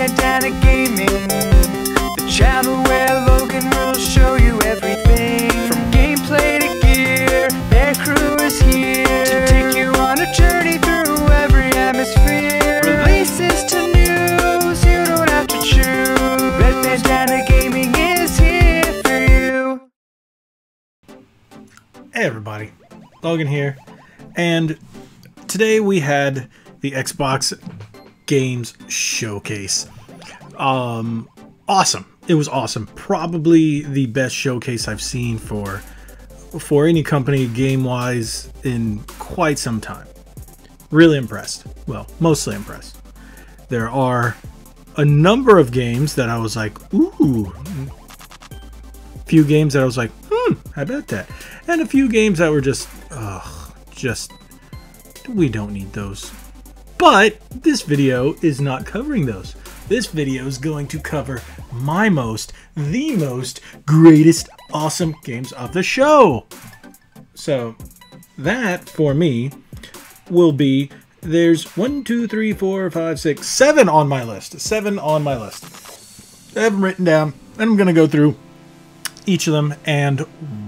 Bandana Gaming, the channel where Logan will show you everything. From gameplay to gear, their crew is here to take you on a journey through every atmosphere. Releases to news, you don't have to choose. Red Bandana Gaming is here for you. Hey everybody, Logan here, and today we had the Xbox Games Showcase. Awesome. It was awesome. Probably the best showcase I've seen for any company game-wise in quite some time. Really impressed. Well, mostly impressed. There are a number of games that I was like, ooh. Few games that I was like, how about that? And a few games that were just, we don't need those. But this video is not covering those. This video is going to cover the most greatest awesome games of the show. So that for me will be, there's 1, 2, 3, 4, 5, 6, 7 on my list. 7 on my list. I have them written down, and I'm going to go through each of them and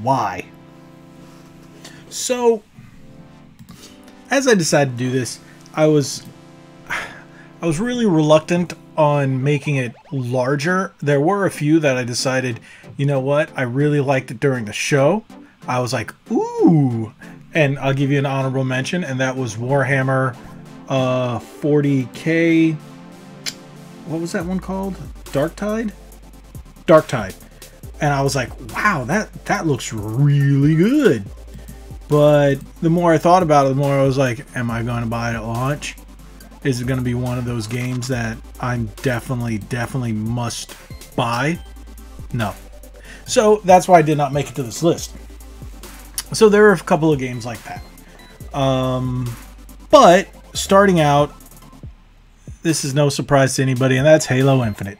why. So as I decided to do this, I was really reluctant on making it larger. There were a few that I decided, you know what, I really liked it during the show. I was like, ooh, and I'll give you an honorable mention, and that was Warhammer 40K. What was that one called? Darktide? Darktide. And I was like, wow, that looks really good. But the more I thought about it, the more I was like, am I going to buy it at launch? Is it going to be one of those games that I'm definitely must buy? No. So that's why I did not make it to this list. So there are a couple of games like that. But starting out, this is no surprise to anybody, and that's Halo Infinite.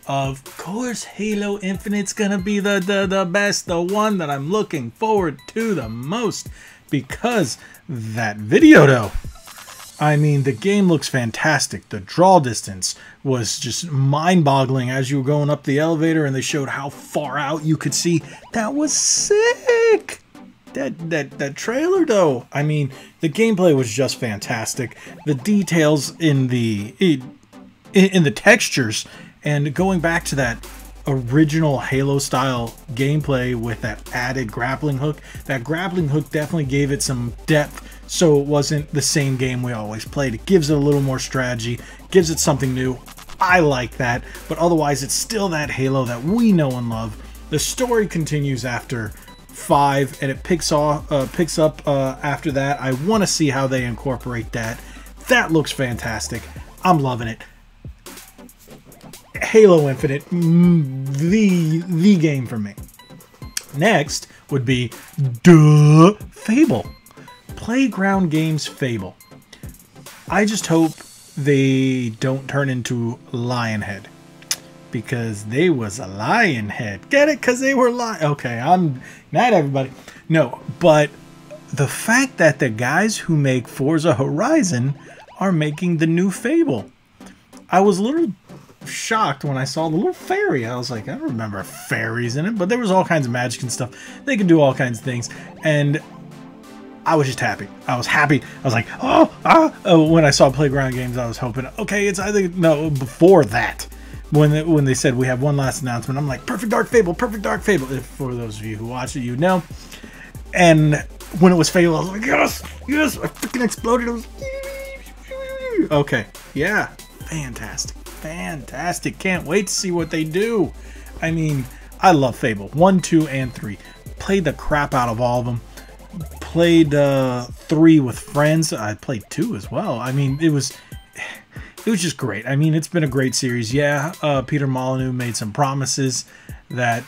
Of course, Halo Infinite's gonna be the best, the one that I'm looking forward to the most, because that video though, I mean, the game looks fantastic. The draw distance was just mind-boggling as you were going up the elevator, and they showed how far out you could see. That was sick. That trailer though, I mean, the gameplay was just fantastic. The details in the textures. And going back to that original Halo style gameplay with that added grappling hook, that grappling hook definitely gave it some depth, so it wasn't the same game we always played. It gives it a little more strategy, gives it something new. I like that, but otherwise it's still that Halo that we know and love. The story continues after 5, and it picks up after that. I want to see how they incorporate that. That looks fantastic. I'm loving it. Halo Infinite, the game for me. Next would be FABLE. Playground Games FABLE. I just hope they don't turn into Lionhead, because they was a Lionhead. Get it? Because they were okay, I'm not everybody. No, but the fact that the guys who make Forza Horizon are making the new FABLE, I was a little shocked when I saw the little fairy. I was like, I don't remember fairies in it, but there was all kinds of magic and stuff. They could do all kinds of things, and I was just happy. I was happy. I was like, when I saw Playground Games, I was hoping, okay, it's either, no, before that, when they said we have one last announcement, I'm like, Perfect Dark Fable. If, for those of you who watch it, you know. And when it was Fable, I was like, yes, I freaking exploded. It was okay, yeah, fantastic. Can't wait to see what they do. I mean, I love Fable 1, 2, and 3. Played the crap out of all of them. Played 3 with friends. I played 2 as well. I mean, it was just great. I mean, it's been a great series. Yeah, Peter Molyneux made some promises that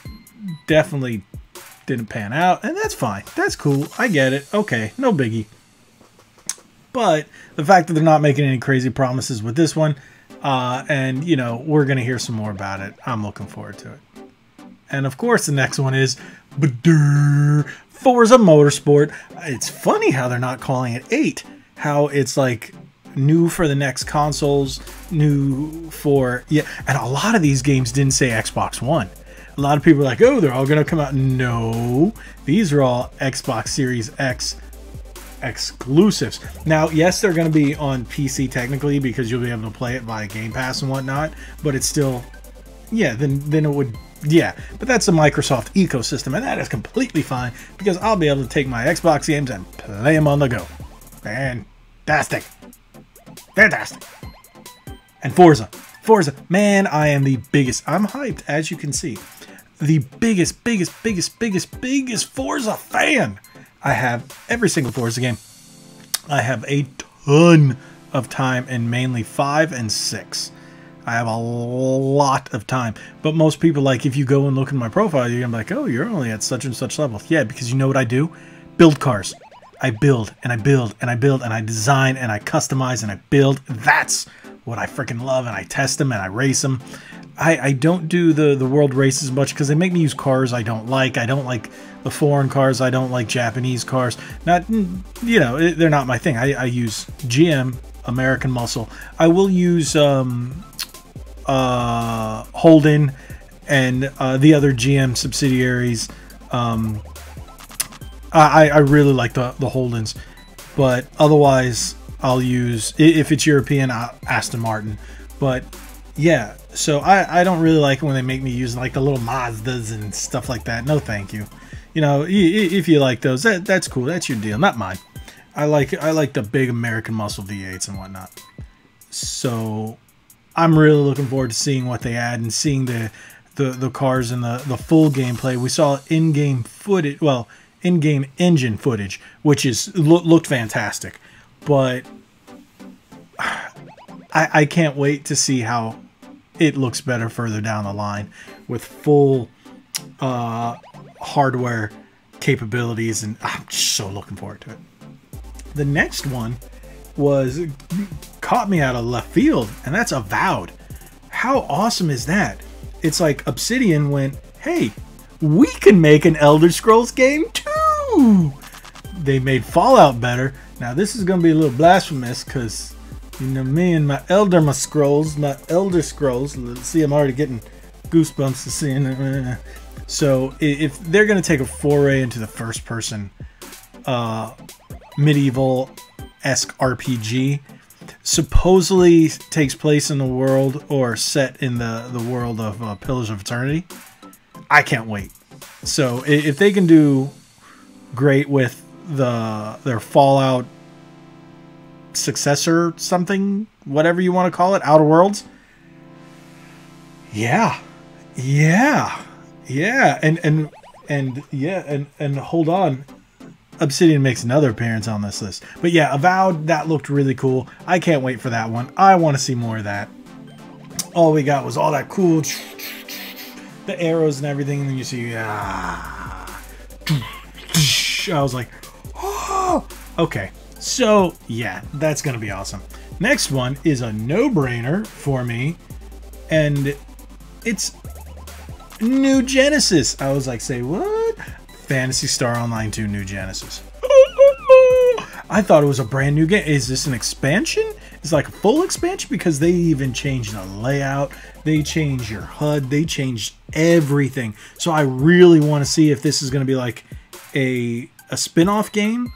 definitely didn't pan out, and that's fine. That's cool. I get it. Okay, no biggie. But the fact that they're not making any crazy promises with this one, and, you know, we're going to hear some more about it. I'm looking forward to it. And, of course, the next one is Forza Motorsport. It's funny how they're not calling it 8. How it's like new for the next consoles, new for, yeah, and a lot of these games didn't say Xbox One. A lot of people are like, oh, they're all going to come out. No, these are all Xbox Series X exclusives. Now, yes, they're going to be on PC technically because you'll be able to play it via Game Pass and whatnot, but it's still, yeah, then it would, yeah, but that's the Microsoft ecosystem, and that is completely fine because I'll be able to take my Xbox games and play them on the go. Fantastic. Fantastic. And Forza, man, I am the biggest, I'm hyped, as you can see, the biggest Forza fan. I have every single Forza game. I have a ton of time in mainly 5 and 6. I have a lot of time. But most people, like, if you go and look at my profile, you're gonna be like, oh, you're only at such and such level. Yeah, because you know what I do? Build cars. I build and I build and I build and I design and I customize and I build. That's what I freaking love, and I test them and I race them. I don't do the world races much because they make me use cars I don't like. I don't like the foreign cars. I don't like Japanese cars. Not, you know, they're not my thing. I use GM, American Muscle. I will use Holden and the other GM subsidiaries. I really like the Holdens, but otherwise I'll use, if it's European, Aston Martin. But yeah, so I don't really like it when they make me use like the little Mazdas and stuff like that. No, thank you. You know, if you like those, that's cool. That's your deal, not mine. I like the big American Muscle V8s and whatnot. So I'm really looking forward to seeing what they add and seeing the cars and the full gameplay. We saw in-game footage, well, in-game engine footage, which is looked fantastic, but I can't wait to see how it looks better further down the line with full hardware capabilities, and I'm just so looking forward to it. The next one caught me out of left field, and that's Avowed. How awesome is that? It's like Obsidian went, hey, we can make an Elder Scrolls game too. They made Fallout better. Now this is going to be a little blasphemous because, you know, me and my Elder Scrolls. Let's see, I'm already getting goosebumps to seeing it. So if they're going to take a foray into the first person medieval-esque RPG, supposedly takes place in the world or set in the world of Pillars of Eternity. I can't wait. So if they can do great with their Fallout successor, something, whatever you want to call it, Outer Worlds, yeah, and hold on, Obsidian makes another appearance on this list. But yeah, Avowed, that looked really cool. I can't wait for that one. I want to see more of that. All we got was all that cool, the arrows and everything, and then you see, I was like, oh, okay. So yeah, that's gonna be awesome. Next one is a no-brainer for me, and it's New Genesis. I was like, say what? Phantasy Star Online 2 New Genesis. I thought it was a brand new game. Is this an expansion? It's like a full expansion, because they even changed the layout. They changed your HUD. They changed everything. So I really want to see if this is going to be like a spin-off game,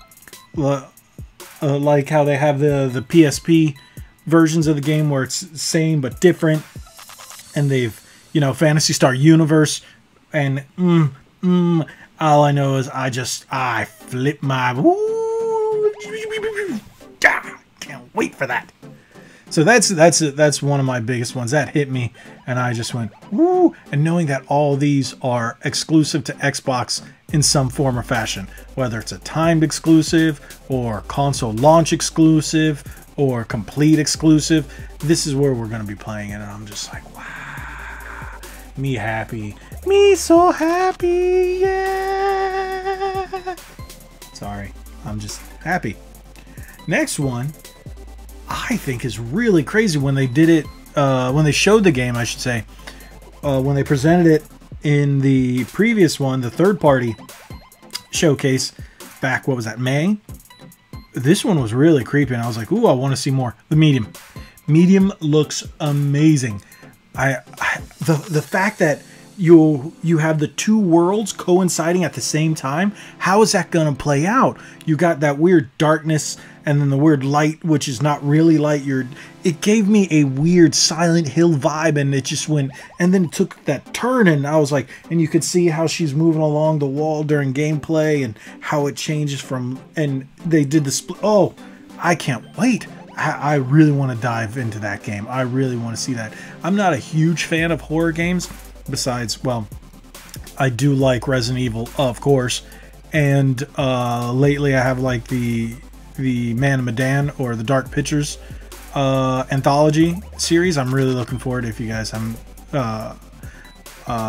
like how they have the PSP versions of the game where it's the same but different, and they've, you know, Phantasy Star Universe, and all I know is I flip my can't wait for that. So that's one of my biggest ones that hit me, and I just went woo. And knowing that all these are exclusive to Xbox in some form or fashion, whether it's a timed exclusive or console launch exclusive or complete exclusive, this is where we're going to be playing it, and I'm just like, wow, me happy, me so happy, yeah. Sorry, I'm just happy. Next one, I think is really crazy when they did it, when they showed the game, I should say, when they presented it in the previous one, the third party showcase back, what was that, May? this one was really creepy, and I was like, ooh, I want to see more. The medium. Medium looks amazing. The fact that you have the two worlds coinciding at the same time, how is that going to play out? You got that weird darkness and then the weird light, which is not really light. It gave me a weird Silent Hill vibe, and it just went, and then it took that turn, and I was like, and you could see how she's moving along the wall during gameplay and how it changes from, and they did the split. Oh, I can't wait. I really want to dive into that game. I really want to see that. I'm not a huge fan of horror games, besides, well, I do like Resident Evil, of course, and lately I have like the Man of Medan, or the Dark Pictures anthology series. I'm really looking forward, if you guys haven't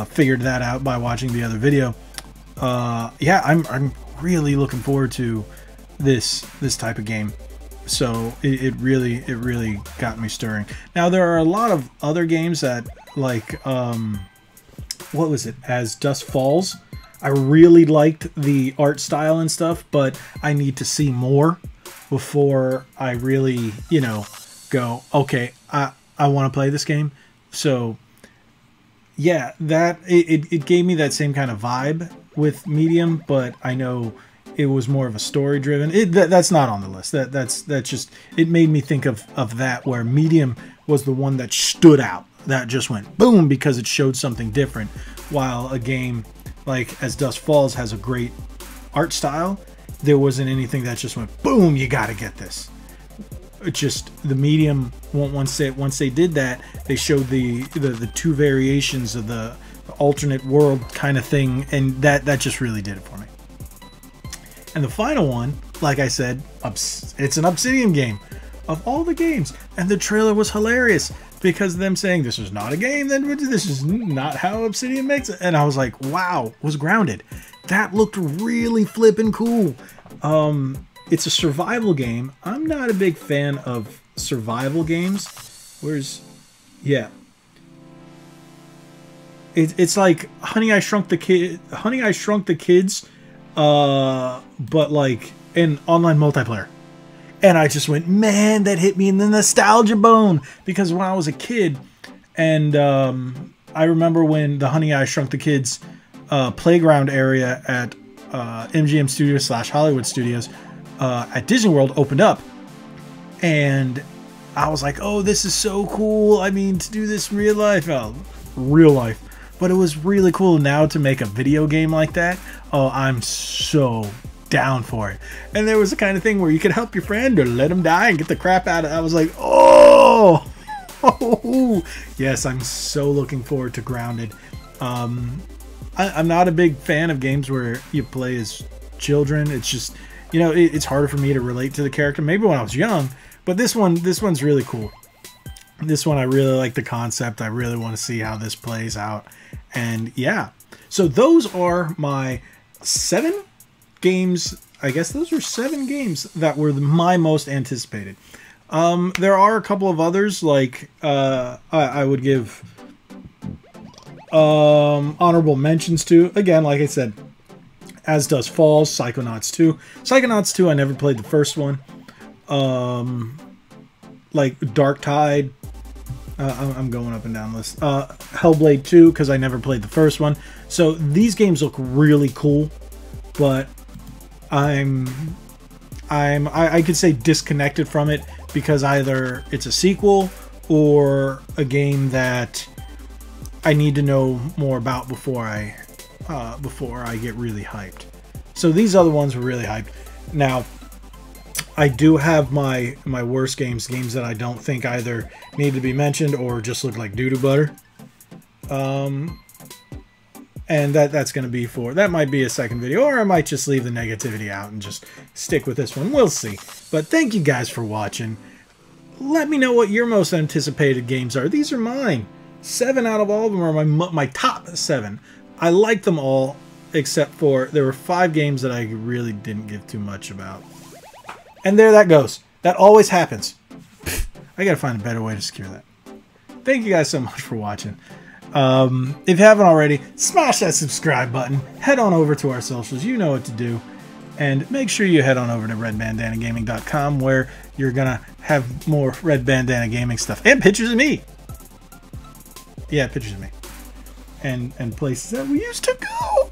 figured that out by watching the other video. Yeah, I'm really looking forward to this type of game. So it really got me stirring. Now there are a lot of other games that, like what was it, As Dusk Falls. I really liked the art style and stuff, but I need to see more before I really, you know, go, okay, I want to play this game. So yeah, that it gave me that same kind of vibe with Medium, but I know it was more of a story driven. That's not on the list. That's just, it made me think of that, where Medium was the one that stood out, that just went boom because it showed something different, while a game like As Dusk Falls has a great art style. There wasn't anything that just went boom, you got to get this. It just, the Medium, once they did that, they showed the two variations of the alternate world kind of thing, and that just really did it for me. And the final one, like I said, it's an Obsidian game. Of all the games, and the trailer was hilarious because of them saying this is not a game, then this is not how Obsidian makes it, and I was like, wow, was Grounded. That looked really flippin' cool. It's a survival game. I'm not a big fan of survival games. Yeah. It's like Honey, I Shrunk the Kids, but like in online multiplayer. And I just went, man, that hit me in the nostalgia bone, because when I was a kid, and I remember when the Honey, I Shrunk the Kids playground area at MGM Studios / Hollywood Studios at Disney World opened up, and I was like, oh, this is so cool. I mean, to do this in real life, but it was really cool now to make a video game like that. Oh, I'm so down for it. And there was the kind of thing where you could help your friend or let him die and get the crap out of it. I was like, oh, yes, I'm so looking forward to Grounded. I'm not a big fan of games where you play as children. It's just, you know, it's harder for me to relate to the character. Maybe when I was young, but this one's really cool. This one, I really like the concept. I really want to see how this plays out. And yeah, so those are my 7 games. I guess those were 7 games that were my most anticipated. There are a couple of others, like I would give honorable mentions to. Again, like I said, As Dusk Falls, Psychonauts 2. Psychonauts 2, I never played the first one. Like Dark Tide. I'm going up and down the list. Hellblade 2, because I never played the first one. So these games look really cool, but I could say disconnected from it, because either it's a sequel or a game that I need to know more about before I get really hyped. So these other ones were really hyped. Now, I do have my worst games that I don't think either need to be mentioned or just look like doo-doo butter. And that's going to be that might be a second video, or I might just leave the negativity out and just stick with this one. We'll see. But thank you guys for watching. Let me know what your most anticipated games are. These are mine. 7 out of all of them are my top 7. I like them all, except for there were 5 games that I really didn't give too much about. And there that goes. That always happens. I gotta find a better way to secure that. Thank you guys so much for watching. If you haven't already, smash that subscribe button. Head on over to our socials. You know what to do. And make sure you head on over to redbandanagaming.com, where you're going to have more Red Bandana Gaming stuff. And pictures of me. Yeah, pictures of me. And places that we used to go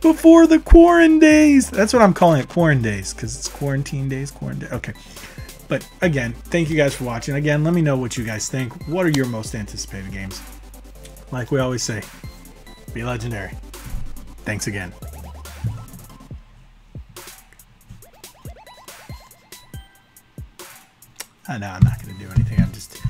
before the quarantine days. That's what I'm calling it, quarantine days, because it's quarantine days, quarantine. Okay. But again, thank you guys for watching. Again, let me know what you guys think. What are your most anticipated games? Like we always say, be legendary. Thanks again. No, I'm not going to do anything. I'm just...